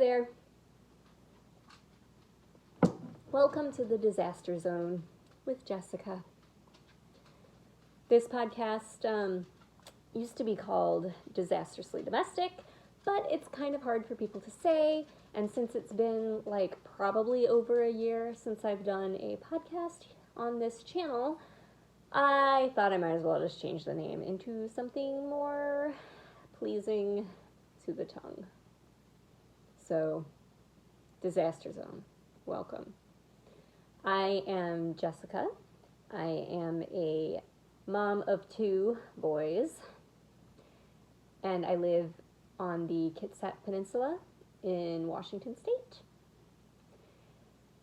there. Welcome to the Disaster Zone with Jessica. This podcast used to be called Disastrously Domestic, but it's kind of hard for people to say, and since it's been like probably over a year since I've done a podcast on this channel, I thought I might as well just change the name into something more pleasing to the tongue. So, Disaster Zone, welcome. I am Jessica. I am a mom of 2 boys, and I live on the Kitsap Peninsula in Washington State.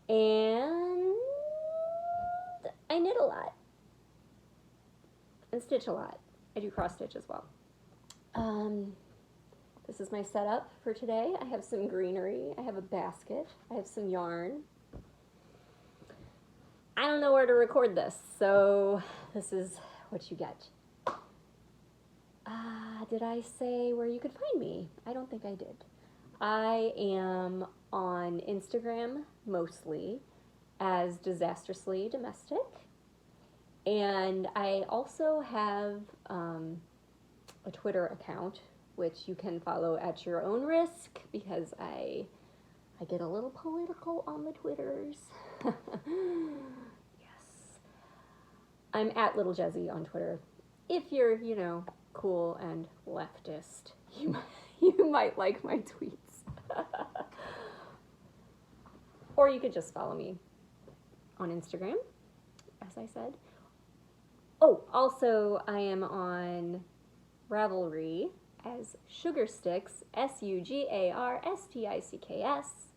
And I knit a lot and stitch a lot. I do cross stitch as well. This is my setup for today. I have some greenery. I have a basket. I have some yarn. I don't know where to record this, so this is what you get. Did I say where you could find me? I don't think I did. I am on Instagram mostly as Disastrously Domestic, and I also have a Twitter account, which you can follow at your own risk because I get a little political on the Twitters. Yes. I'm at Little Jezzy on Twitter. If you're, cool and leftist, you might like my tweets. Or you could just follow me on Instagram, as I said. Oh, also, I am on Ravelry as sugarsticks, sugarsticks,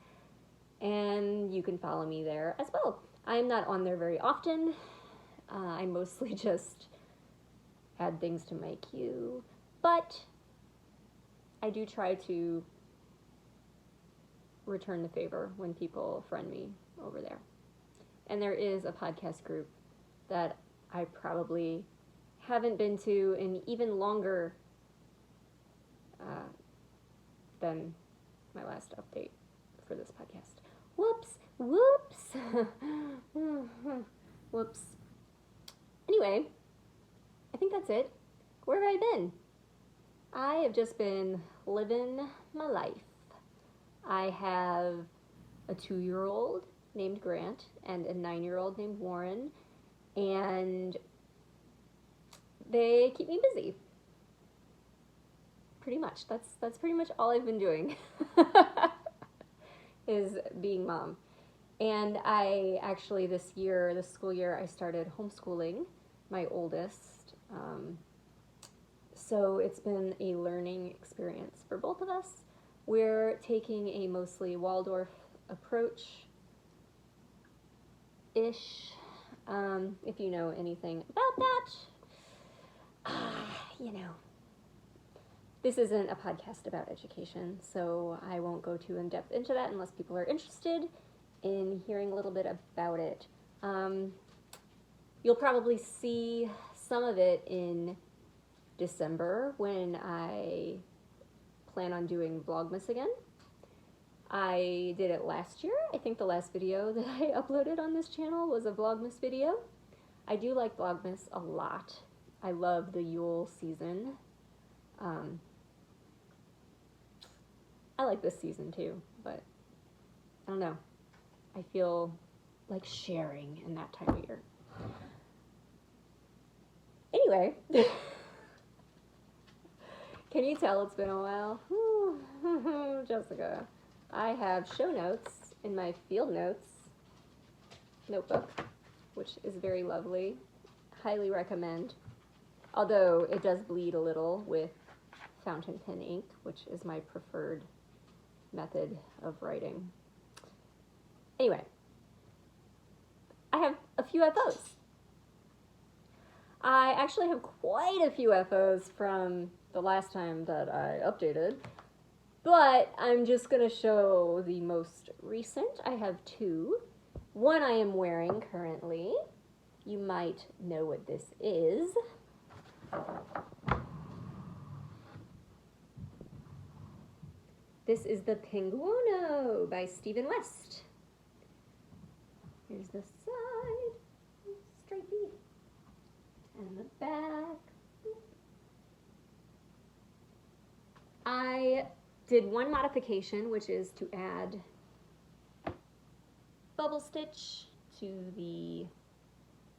and you can follow me there as well. I'm not on there very often. I mostly just add things to my queue, but I do try to return the favor when people friend me over there. And there is a podcast group that I probably haven't been to in even longer than my last update for this podcast. Whoops. Whoops. Anyway, I think that's it. Where have I been? I have just been living my life. I have a 2-year-old named Grant and a 9-year-old named Warren, and they keep me busy. Pretty much. That's pretty much all I've been doing is being mom. And I actually this school year, I started homeschooling my oldest. So it's been a learning experience for both of us. We're taking a mostly Waldorf approach-ish. If you know anything about that, this isn't a podcast about education, so I won't go too in-depth into that unless people are interested in hearing a little bit about it. You'll probably see some of it in December when I plan on doing Vlogmas again. I did it last year. I think the last video that I uploaded on this channel was a Vlogmas video. I do like Vlogmas a lot. I love the Yule season. I like this season too, but I don't know. I feel like sharing in that time of year. Anyway, can you tell it's been a while? Jessica, I have show notes in my field notes notebook, which is very lovely. Highly recommend. Although it does bleed a little with fountain pen ink, which is my preferred method of writing. Anyway, I have a few FOs. I actually have quite a few FOs from the last time that I updated, but I'm just going to show the most recent. I have 2. One I am wearing currently. You might know what this is. This is the Pinguono by Stephen West. Here's the side, stripey, and the back. I did one modification, which is to add bubble stitch to the,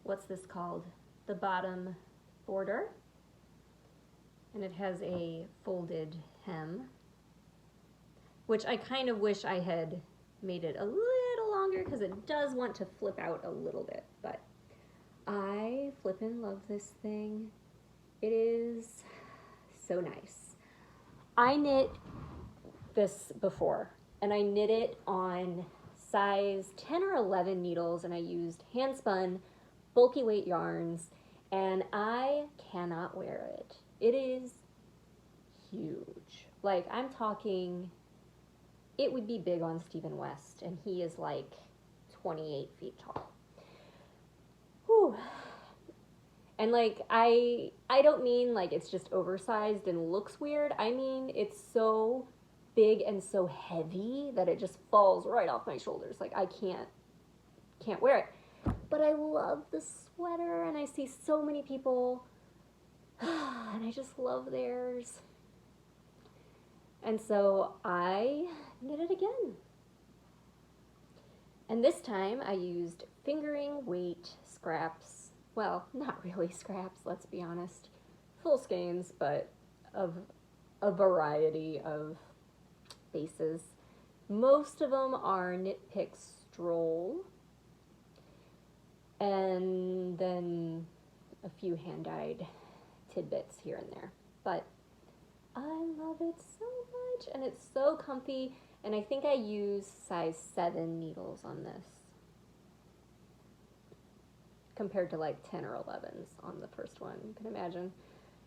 what's this called? The bottom border. And it has a folded hem, which I kind of wish I had made it a little longer because it does want to flip out a little bit, but I flippin' love this thing. It is so nice. I knit this before, and I knit it on size 10 or 11 needles, and I used hand spun bulky weight yarns, and I cannot wear it. It is huge. Like, I'm talking, it would be big on Stephen West, and he is like 28 feet tall. Whew. And like, I don't mean like it's just oversized and looks weird. I mean, it's so big and so heavy that it just falls right off my shoulders. Like, I can't wear it. But I love the sweater, and I see so many people and I just love theirs. And so I knit it again. And this time I used fingering weight scraps. Well, not really scraps, let's be honest. Full skeins, but of a variety of bases. Most of them are Knit Pick Stroll. And then a few hand-dyed tidbits here and there, but I love it so much, and it's so comfy, and I think I use size 7 needles on this compared to like 10 or 11s on the first one. You can imagine.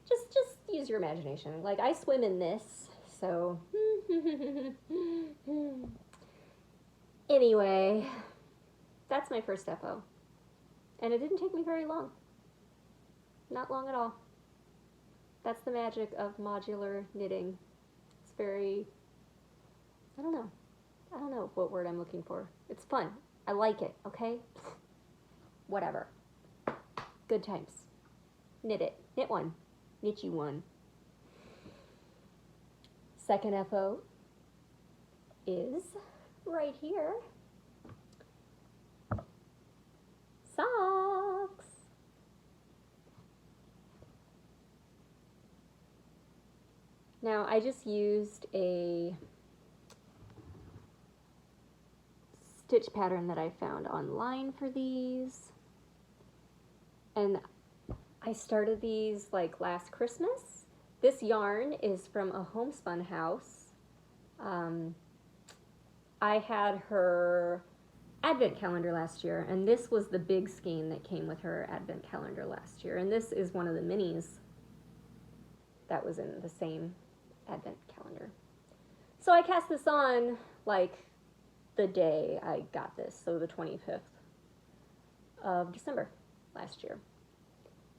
Just use your imagination. Like, I swim in this, so anyway, that's my first FO, and it didn't take me very long. Not long at all. That's the magic of modular knitting. It's very, I don't know what word I'm looking for. It's fun. I like it, okay? Whatever. Good times. Knit it. Knit one. Knit you one. Second FO is right here. Socks. Now, I just used a stitch pattern that I found online for these, and I started these like last Christmas. This yarn is from a homespun house. I had her advent calendar last year, and this was the big skein that came with her advent calendar last year, and this is one of the minis that was in the same advent calendar. So I cast this on like the day I got this, so the 25th of December last year.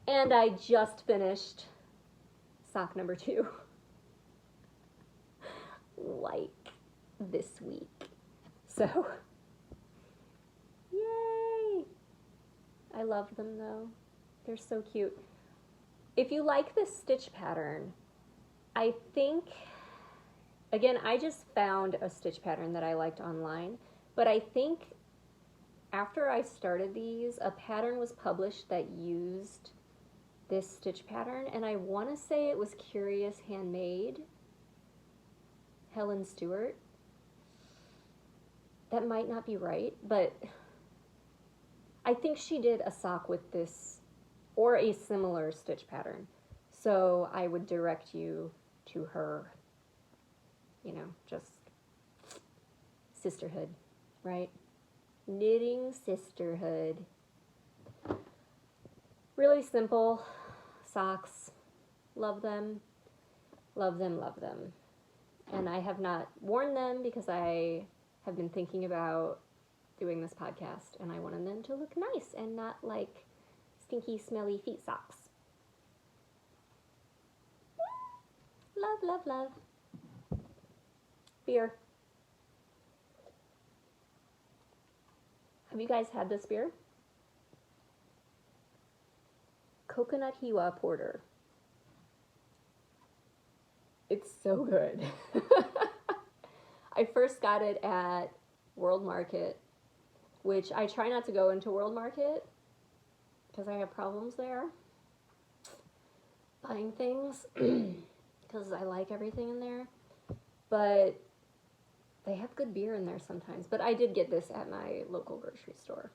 And I just finished sock number 2 like this week. So yay! I love them though. They're so cute. If you like this stitch pattern, I think, again, I just found a stitch pattern that I liked online, but I think after I started these, a pattern was published that used this stitch pattern, and I want to say it was Curious Handmade, Helen Stewart. That might not be right, but I think she did a sock with this or a similar stitch pattern. So I would direct you to her, you know, just sisterhood, right? Knitting sisterhood. Really simple socks. Love them, love them, love them. And I have not worn them because I have been thinking about doing this podcast, and I wanted them to look nice and not like stinky, smelly feet socks. Love, love, love. Beer. Have you guys had this beer? Coconut Hiwa Porter. It's so good. I first got it at World Market, which I try not to go into World Market because I have problems there buying things because I like everything in there. But they have good beer in there sometimes. But I did get this at my local grocery store.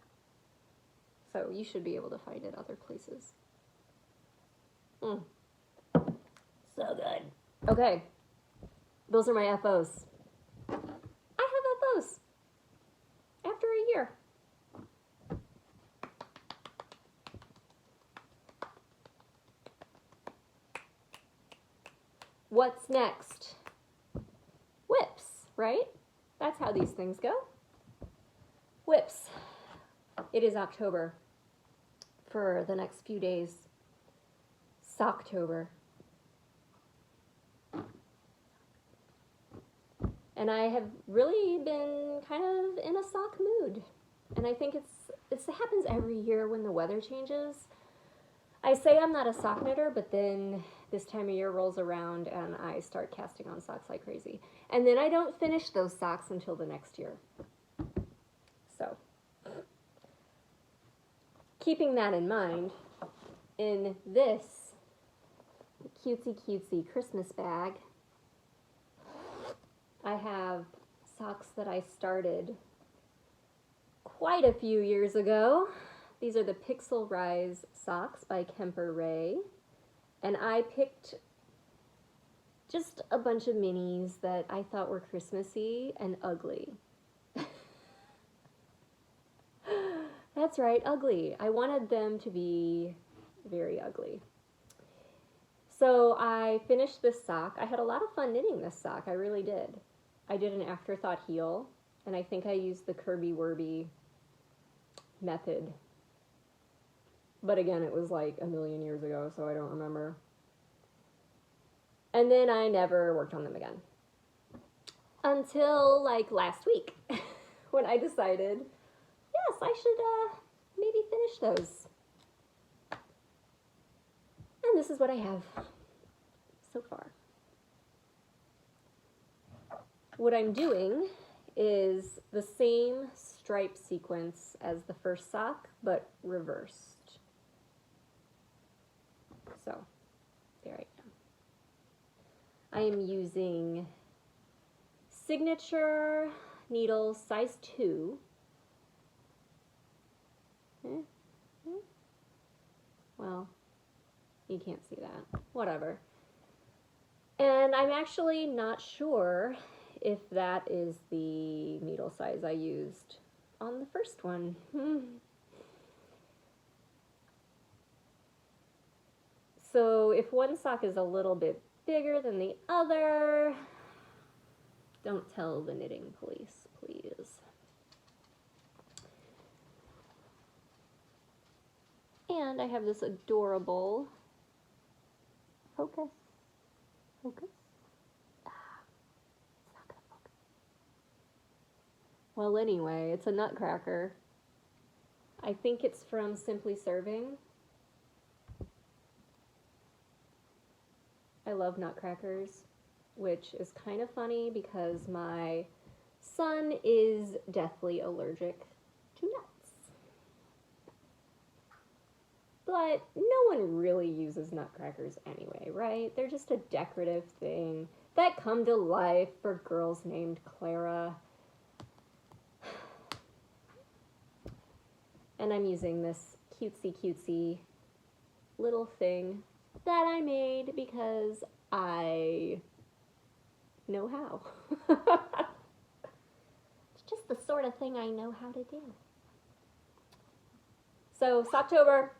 So you should be able to find it other places. So good. Okay. Those are my FOs. I have FOs. After a year. What's next? Whips, right? That's how these things go. Whips. It is October for the next few days. Socktober. And I have really been kind of in a sock mood. And I think it happens every year when the weather changes. I say I'm not a sock knitter, but then this time of year rolls around and I start casting on socks like crazy. And then I don't finish those socks until the next year. So, keeping that in mind, in this cutesy Christmas bag, I have socks that I started quite a few years ago. These are the Pixel Rise socks by Kemper Ray. And I picked just a bunch of minis that I thought were Christmassy and ugly. That's right, ugly. I wanted them to be very ugly. So I finished this sock. I had a lot of fun knitting this sock. I really did. I did an afterthought heel, and I think I used the Kirby Werby method. But again, it was like a million years ago, so I don't remember. And then I never worked on them again. Until like last week, when I decided, yes, I should maybe finish those. And this is what I have so far. What I'm doing is the same stripe sequence as the first sock, but reversed. So, there I am. I am using Signature needles size 2. Well, you can't see that. Whatever. And I'm actually not sure if that is the needle size I used on the first one. So if one sock is a little bit bigger than the other, don't tell the knitting police, please. And I have this adorable focus. It's not gonna focus. Well, anyway, it's a nutcracker. I think it's from Simply Serving. I love nutcrackers, which is kind of funny because my son is deathly allergic to nuts. But no one really uses nutcrackers anyway, right? They're just a decorative thing that come to life for girls named Clara. And I'm using this cutesy little thing that I made because I know how. It's just the sort of thing I know how to do. So, Socktober.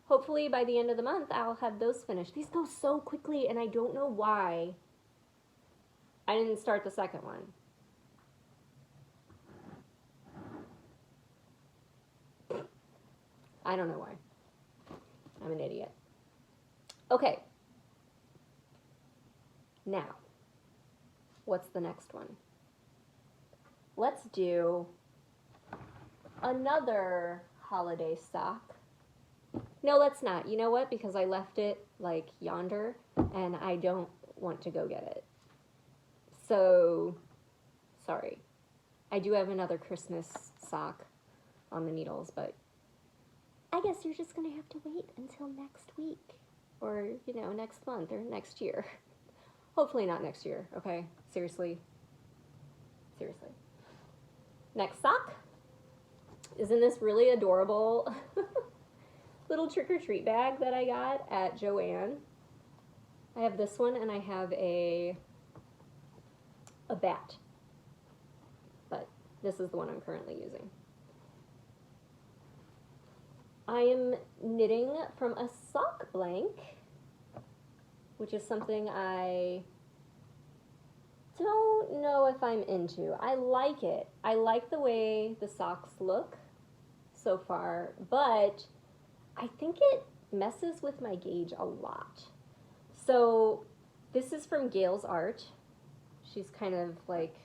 Hopefully by the end of the month, I'll have those finished. These go so quickly, and I don't know why I didn't start the second one. I don't know why. I'm an idiot. Okay. Now, what's the next one? let's do another holiday sock. No, let's not. You know what? Because I left it like yonder and I don't want to go get it. So, sorry. I do have another Christmas sock on the needles, but I guess you're just going to have to wait until next week or, next month or next year. Hopefully not next year, okay? Seriously. Next sock is in this really adorable little trick-or-treat bag that I got at Joann. I have this one and I have a bat, but this is the one I'm currently using. I am knitting from a sock blank, which is something I don't know if I'm into. I like it. I like the way the socks look so far, but I think it messes with my gauge a lot. So this is from Gail's Art. She's kind of like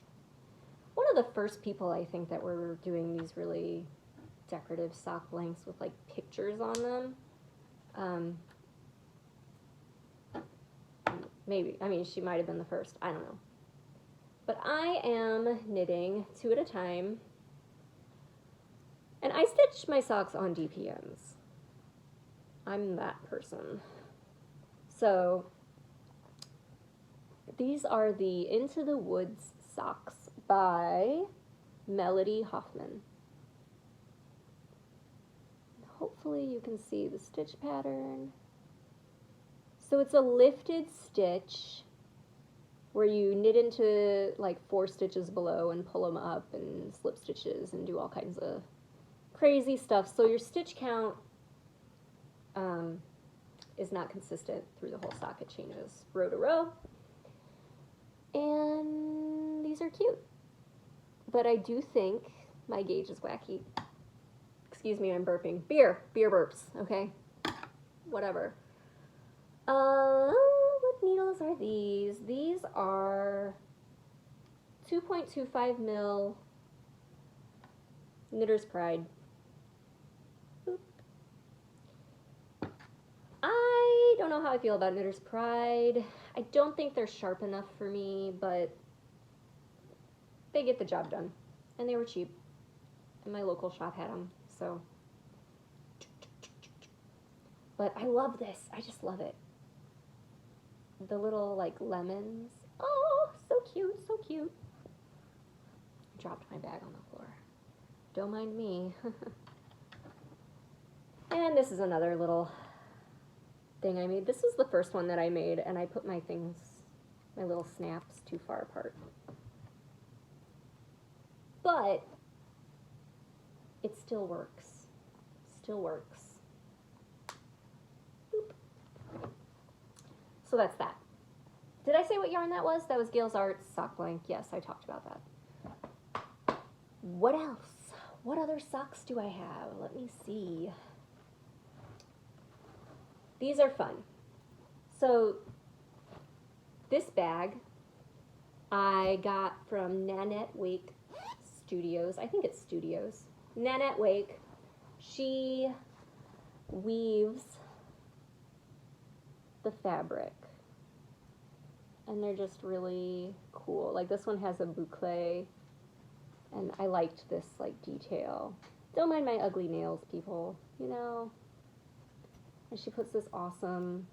one of the first people I think that were doing these really decorative sock blanks with like pictures on them. Maybe, she might have been the first, I don't know. But I am knitting 2 at a time, and I stitch my socks on DPNs. I'm that person. So these are the Into the Woods socks by Melody Hoffman. Hopefully you can see the stitch pattern. So it's a lifted stitch where you knit into like 4 stitches below and pull them up and slip stitches and do all kinds of crazy stuff. So your stitch count is not consistent through the whole sock. It changes row to row. And these are cute. But I do think my gauge is wacky. Excuse me, I'm burping. Beer burps, okay? Whatever. What needles are these? These are 2.25 mil Knitter's Pride. Boop. I don't know how I feel about Knitter's Pride. I don't think they're sharp enough for me, but they get the job done. And they were cheap. And my local shop had them, so. But I love this. I just love it. The little, like, lemons. Oh, so cute, so cute. Dropped my bag on the floor. Don't mind me. And this is another little thing I made. This was the first one that I made, and I put my little snaps too far apart. But it still works. Still works. Boop. So that's that. Did I say what yarn that was? That was Gail's Art sock blank. Yes, I talked about that. What else? What other socks do I have? Let me see. These are fun. So this bag I got from Nanette Wake Studios. I think it's Studios. Nanette Wake. She weaves the fabric. And they're just really cool. Like this one has a boucle. And I liked this like detail. Don't mind my ugly nails, people. You know. And she puts this awesome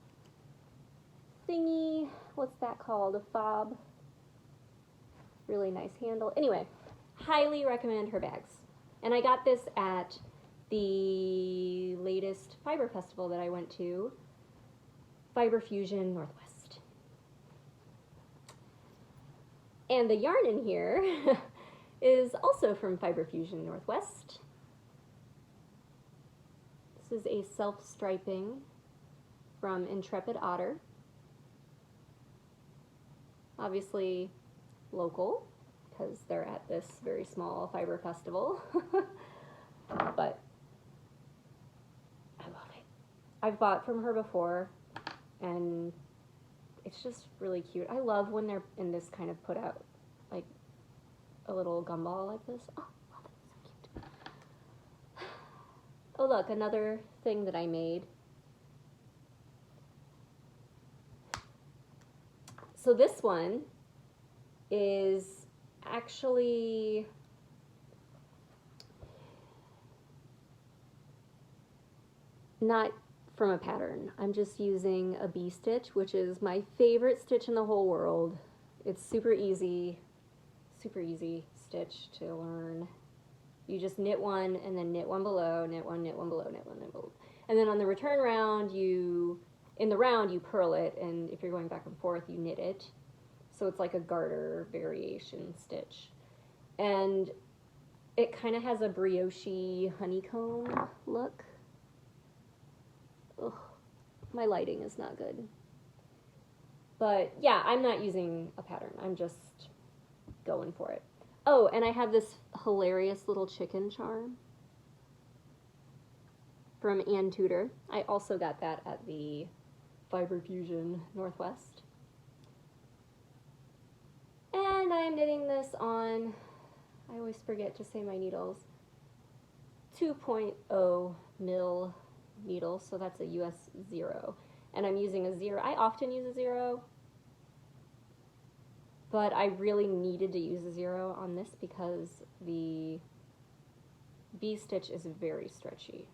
thingy. What's that called? A fob. Really nice handle. Anyway, highly recommend her bags. And I got this at the latest fiber festival that I went to. Fiber Fusion Northwest. And the yarn in here is also from Fiber Fusion Northwest. This is a self-striping from Intrepid Otter. Obviously local, because they're at this very small fiber festival. But I love it. I've bought from her before, and it's just really cute. I love when they're in this kind of put out, like a little gumball like this. Oh, love it, so cute. Oh, look, another thing that I made. So this one is actually not from a pattern. I'm just using a bee stitch, which is my favorite stitch in the whole world. It's super easy stitch to learn. You just knit one and then knit one below, knit one, knit one below, knit one, knit below. And then on the return round, in the round you purl it, and if you're going back and forth, you knit it. So it's like a garter variation stitch. And it kind of has a brioche honeycomb look. Ugh, my lighting is not good. But yeah, I'm not using a pattern. I'm just going for it. Oh, and I have this hilarious little chicken charm from Ann Tudor. I also got that at the Fiber Fusion Northwest. And I am knitting this on, I always forget to say my needles, 2.0 mil needle, so that's a US 0. And I'm using a 0. I often use a 0, but I really needed to use a 0 on this because the bee stitch is very stretchy,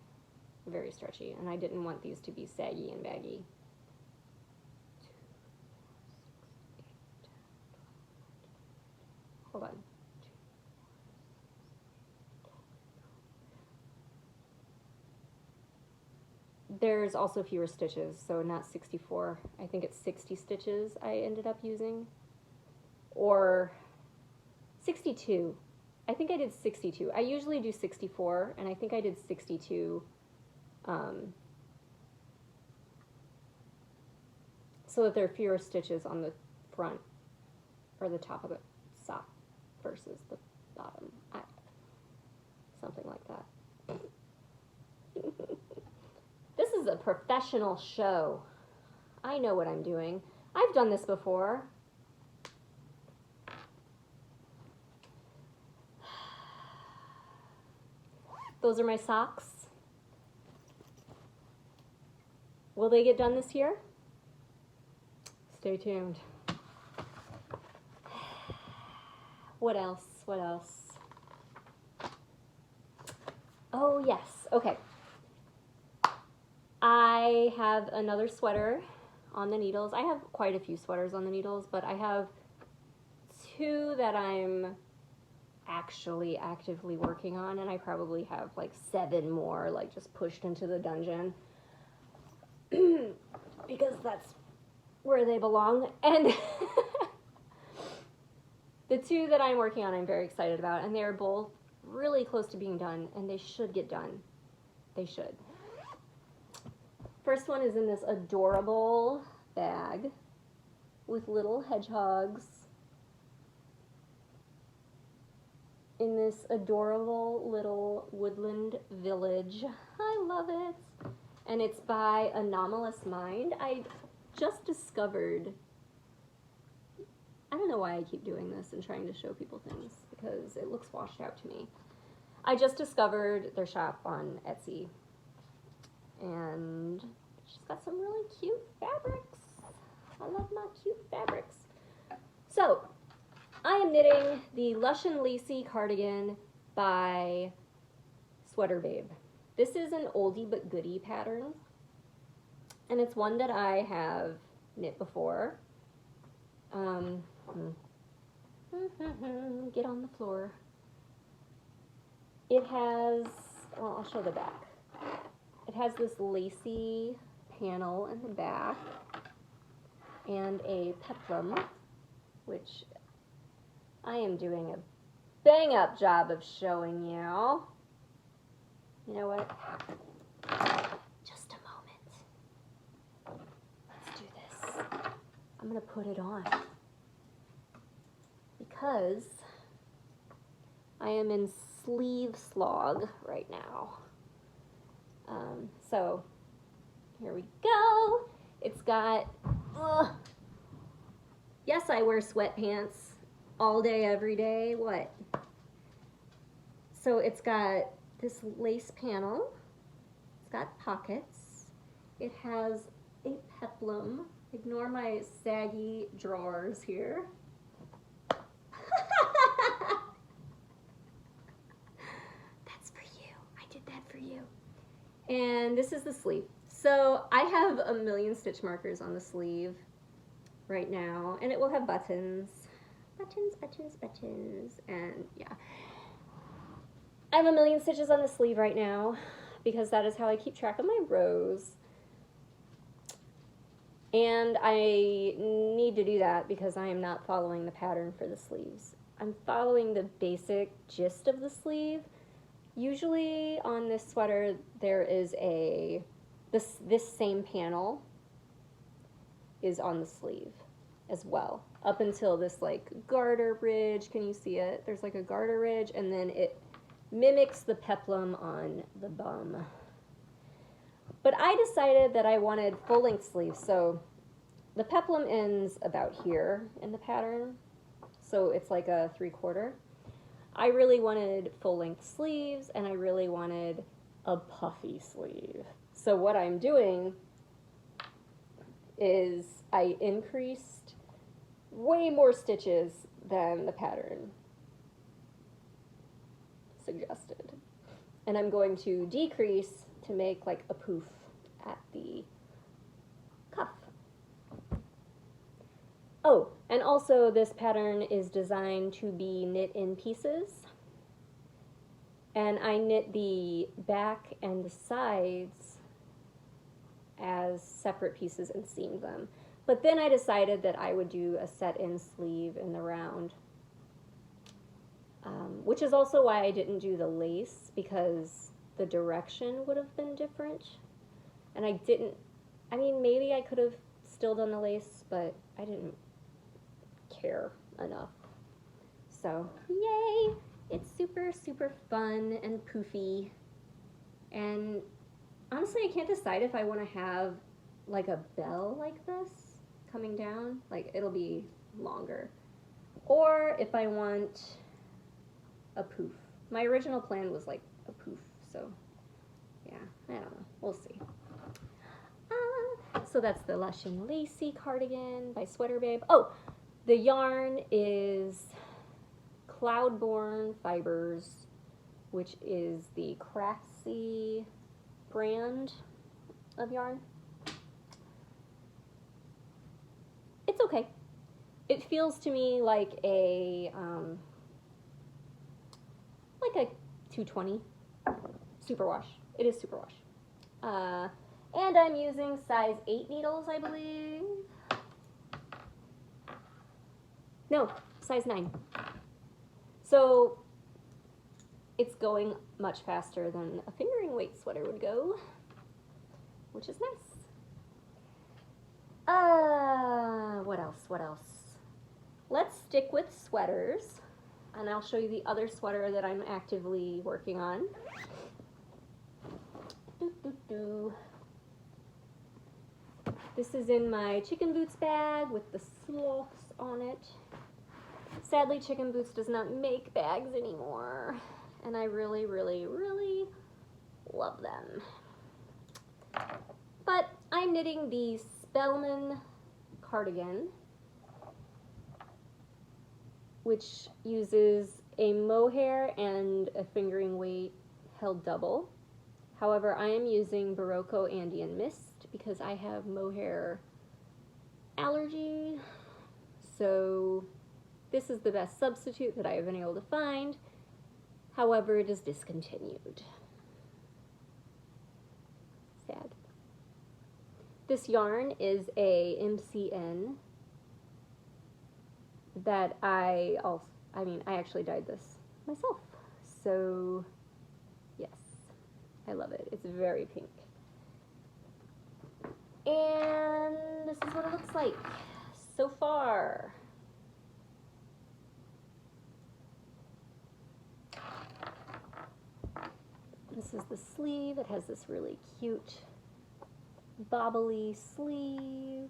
and I didn't want these to be saggy and baggy. Hold on. There's also fewer stitches, so not 64. I think it's 60 stitches I ended up using. Or 62. I think I did 62. I usually do 64, and I think I did 62. So that there are fewer stitches on the front or the top of the sock versus the bottom. Something like that. This is a professional show. I know what I'm doing. I've done this before. Those are my socks. Will they get done this year? Stay tuned. What else? What else? Oh, yes. Okay. I have another sweater on the needles. I have quite a few sweaters on the needles, but I have two that I'm actually actively working on, and I probably have like 7 more like just pushed into the dungeon because that's where they belong. And the 2 that I'm working on I'm very excited about, and they're both really close to being done, and they should get done. They should. First one is in this adorable bag with little hedgehogs in this adorable little woodland village. I love it. And it's by Anomalous Mind. I just discovered, I don't know why I keep doing this and trying to show people things, because it looks washed out to me. I just discovered their shop on Etsy, and she's got some really cute fabrics. I love my cute fabrics. So, I am knitting the Lush and Lacy cardigan by Sweater Babe. This is an oldie but goodie pattern, and it's one that I have knit before. Get on the floor. It has, well, I'll show the back. It has this lacy panel in the back and a peplum, which I am doing a bang-up job of showing you. You know what? Just a moment. Let's do this. I'm going to put it on because I am in sleeve slog right now. So here we go. It's got, yes, I wear sweatpants all day, every day, what? So it's got this lace panel. It's got pockets. It has a peplum. Ignore my saggy drawers here. That's for you. I did that for you. And this is the sleeve. So I have a million stitch markers on the sleeve right now, and it will have buttons. Buttons, buttons, buttons, and yeah. I have a million stitches on the sleeve right now because that is how I keep track of my rows. And I need to do that because I am not following the pattern for the sleeves. I'm following the basic gist of the sleeve. Usually on this sweater there is this same panel is on the sleeve as well. Up until this like garter ridge, can you see it? There's like a garter ridge, and then it mimics the peplum on the bum. But I decided that I wanted full-length sleeves, so the peplum ends about here in the pattern, so it's like a 3/4. I really wanted full-length sleeves, and I really wanted a puffy sleeve. So what I'm doing is I increased way more stitches than the pattern suggested. And I'm going to decrease to make like a poof at the cuff. Oh, and also this pattern is designed to be knit in pieces. And I knit the back and the sides as separate pieces and seamed them. But then I decided that I would do a set-in sleeve in the round. Which is also why I didn't do the lace, because the direction would have been different. And I didn't, I mean, maybe I could have still done the lace, but I didn't care enough. So, yay! It's super, super fun and poofy. And honestly, I can't decide if I want to have like a bell like this coming down, like it'll be longer, or if I want a poof. My original plan was like a poof, so yeah, I don't know, we'll see. So that's the Lush and Lacy cardigan by Sweater Babe. Oh, the yarn is Cloudborn Fibers, which is the Craftsy brand of yarn. It's okay. It feels to me like a 220 superwash. It is superwash. And I'm using size 8 needles, I believe. No, size 9. So it's going much faster than a fingering weight sweater would go, which is nice. What else? Let's stick with sweaters, and I'll show you the other sweater that I'm actively working on. This is in my Chicken Boots bag with the sloths on it. Sadly, Chicken Boots does not make bags anymore, and I really, really, really love them. But I'm knitting the Spellman cardigan, which uses a mohair and a fingering weight held double. However, I am using Barocco Andean Mist because I have mohair allergy, so this is the best substitute that I have been able to find. However, it is discontinued. Sad. This yarn is a MCN that I actually dyed this myself. So, yes, I love it. It's very pink. And this is what it looks like so far. This is the sleeve. It has this really cute bobbly sleeve.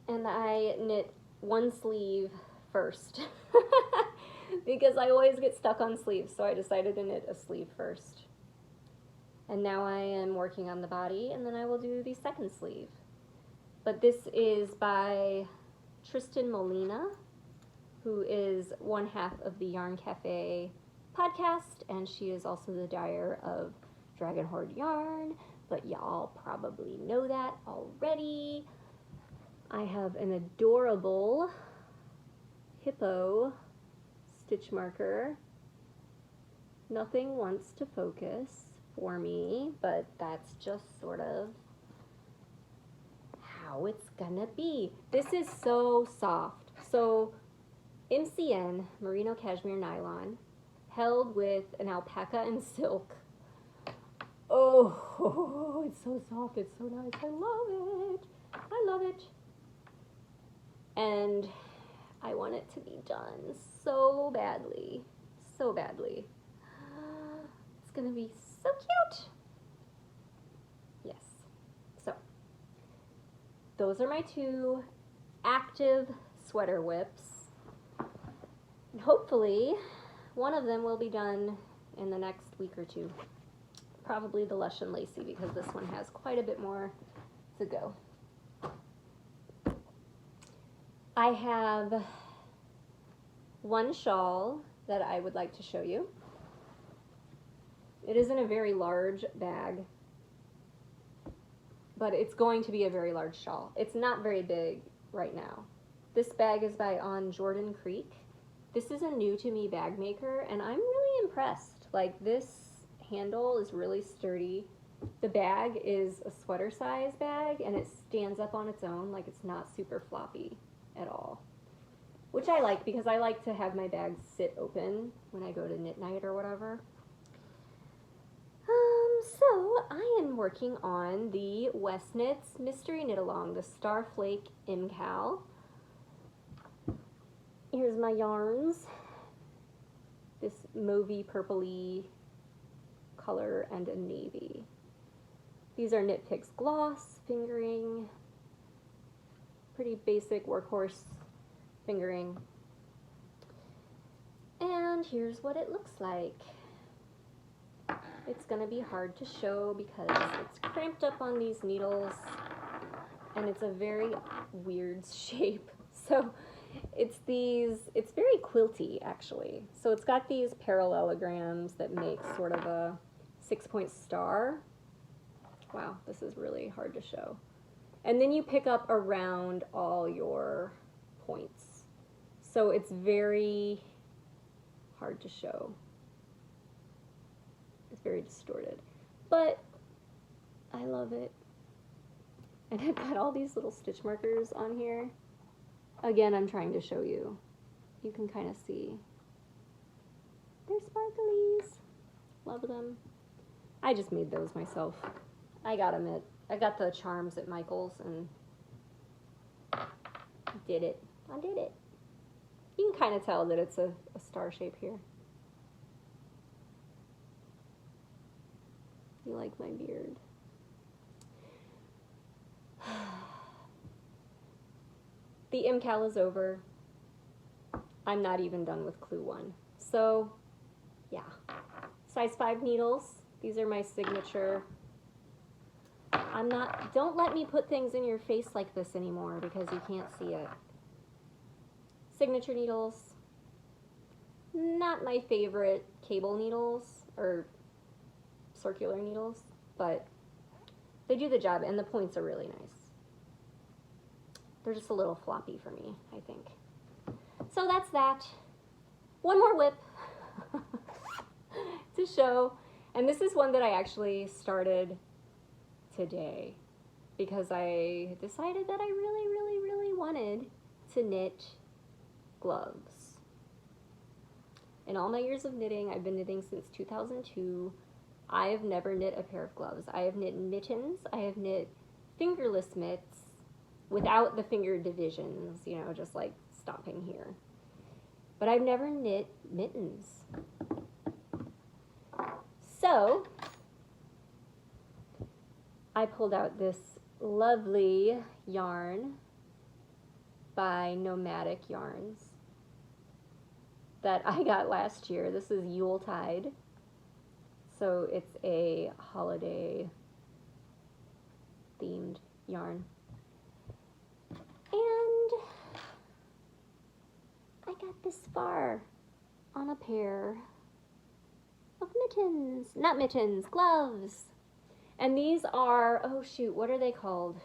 and I knit one sleeve first because I always get stuck on sleeves, so I decided to knit a sleeve first. And now I am working on the body, and then I will do the second sleeve. But this is by Tristan Molina, who is one half of the Yarn Cafe podcast, and she is also the dyer of Dragon Horde Yarn, but y'all probably know that already. I have an adorable hippo stitch marker. Nothing wants to focus for me, but that's just sort of how it's gonna be. This is so soft. So MCN, merino cashmere nylon, held with an alpaca and silk. Oh, it's so soft, it's so nice, I love it. I love it. And I want it to be done so badly, so badly. It's gonna be so cute. Yes. So, those are my two active sweater whips. And hopefully, one of them will be done in the next week or two. Probably the Lush and Lacy, because this one has quite a bit more to go. I have one shawl that I would like to show you. It isn't a very large bag, but it's going to be a very large shawl. It's not very big right now. This bag is by On Jordan Creek. This is a new to me bag maker, and I'm really impressed. Like, this handle is really sturdy. The bag is a sweater size bag, and it stands up on its own. Like, it's not super floppy at all, which I like because I like to have my bags sit open when I go to knit night or whatever. So I am working on the West Knits Mystery Knit Along, the Starflake MCal. Here's my yarns. This mauvey purpley color and a navy. These are Knit Picks Gloss fingering. Pretty basic workhorse fingering. And here's what it looks like. It's going to be hard to show because it's cramped up on these needles and it's a very weird shape. So it's very quilty actually. So it's got these parallelograms that make sort of a 6-point star. Wow, this is really hard to show. And then you pick up around all your points. So it's very hard to show. It's very distorted, but I love it. And I've got all these little stitch markers on here. Again, I'm trying to show you. You can kind of see. They're sparklies. Love them. I just made those myself. I got the charms at Michael's and did it. I did it. You can kind of tell that it's a star shape here. You like my beard. The MCal is over. I'm not even done with Clue 1. So, yeah. Size 5 needles. These are my signature. Don't let me put things in your face like this anymore because you can't see it. Signature needles. Not my favorite cable needles or circular needles, but they do the job and the points are really nice. They're just a little floppy for me, I think. So that's that. One more whip to show. And this is one that I actually started today because I decided that I really, really, really wanted to knit gloves. In all my years of knitting, I've been knitting since 2002. I have never knit a pair of gloves. I have knit mittens. I have knit fingerless mitts without the finger divisions, you know, just like stopping here. But I've never knit mittens. So I pulled out this lovely yarn. by Nomadic Yarns that I got last year. This is Yuletide. So it's a holiday themed yarn. And I got this far on a pair of mittens. Not mittens, gloves. And these are, oh shoot, what are they called?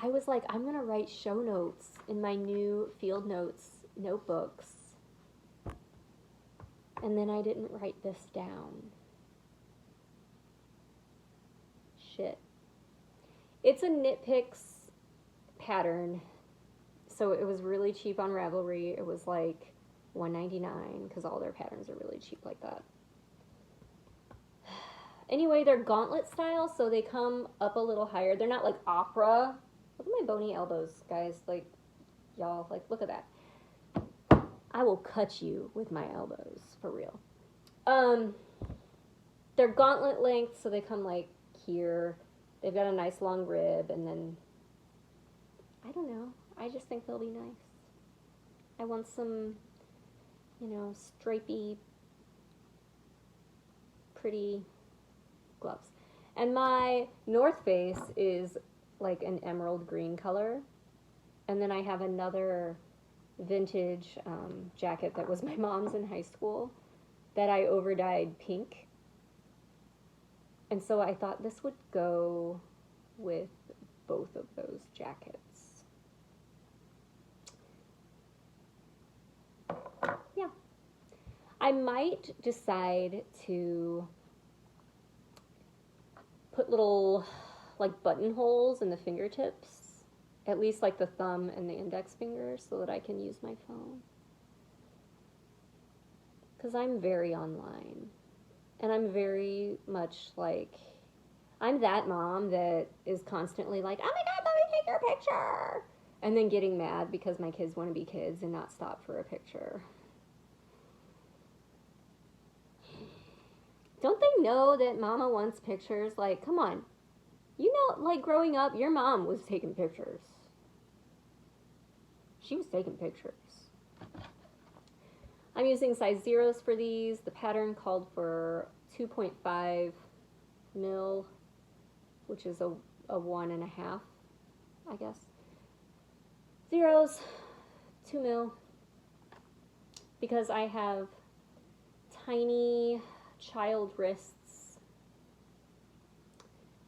I was like, I'm going to write show notes in my new field notes notebooks. And then I didn't write this down. Shit. It's a Knit Picks pattern. So it was really cheap on Ravelry. It was like $1.99 because all their patterns are really cheap like that. Anyway, they're gauntlet style, so they come up a little higher. They're not like opera. Look at my bony elbows, guys. Like, y'all, like, look at that. I will cut you with my elbows, for real. They're gauntlet length, so they come like here. They've got a nice long rib, and then, I don't know. I just think they'll be nice. I want some, you know, stripy, pretty gloves. And my North Face is like an emerald green color. And then I have another vintage jacket that was my mom's in high school that I overdyed pink. And so I thought this would go with both of those jackets. Yeah. I might decide to put little like buttonholes in the fingertips, at least like the thumb and the index finger, so that I can use my phone. Because I'm very online. And I'm very much like, I'm that mom that is constantly like, oh my God, let me take your picture. And then getting mad because my kids want to be kids and not stop for a picture. Don't they know that mama wants pictures? Like, come on. You know, like growing up, your mom was taking pictures. She was taking pictures. I'm using size zeros for these. The pattern called for 2.5 mil, which is a 1.5, I guess. Zeros, 2 mil, because I have tiny child wrists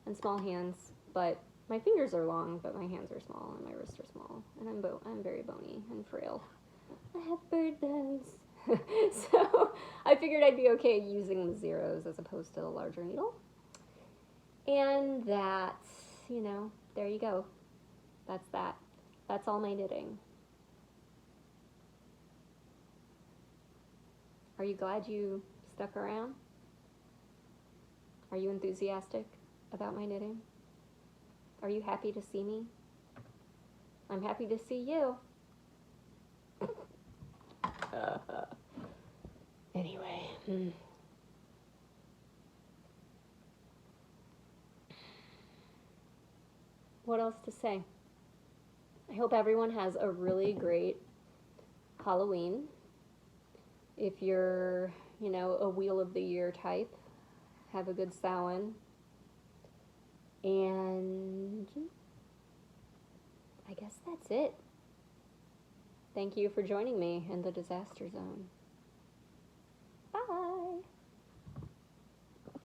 and small hands, but my fingers are long, but my hands are small and my wrists are small, and I'm very bony and frail. I have bird bones. So I figured I'd be okay using the zeros as opposed to a larger needle. And that's, you know, there you go. That's that. That's all my knitting. Are you glad you stuck around? Are you enthusiastic about my knitting? Are you happy to see me? I'm happy to see you. Anyway. What else to say? I hope everyone has a really great Halloween. If you're, you know, a Wheel of the Year type, have a good Samhain. And I guess that's it. Thank you for joining me in the Disaster Zone. Bye.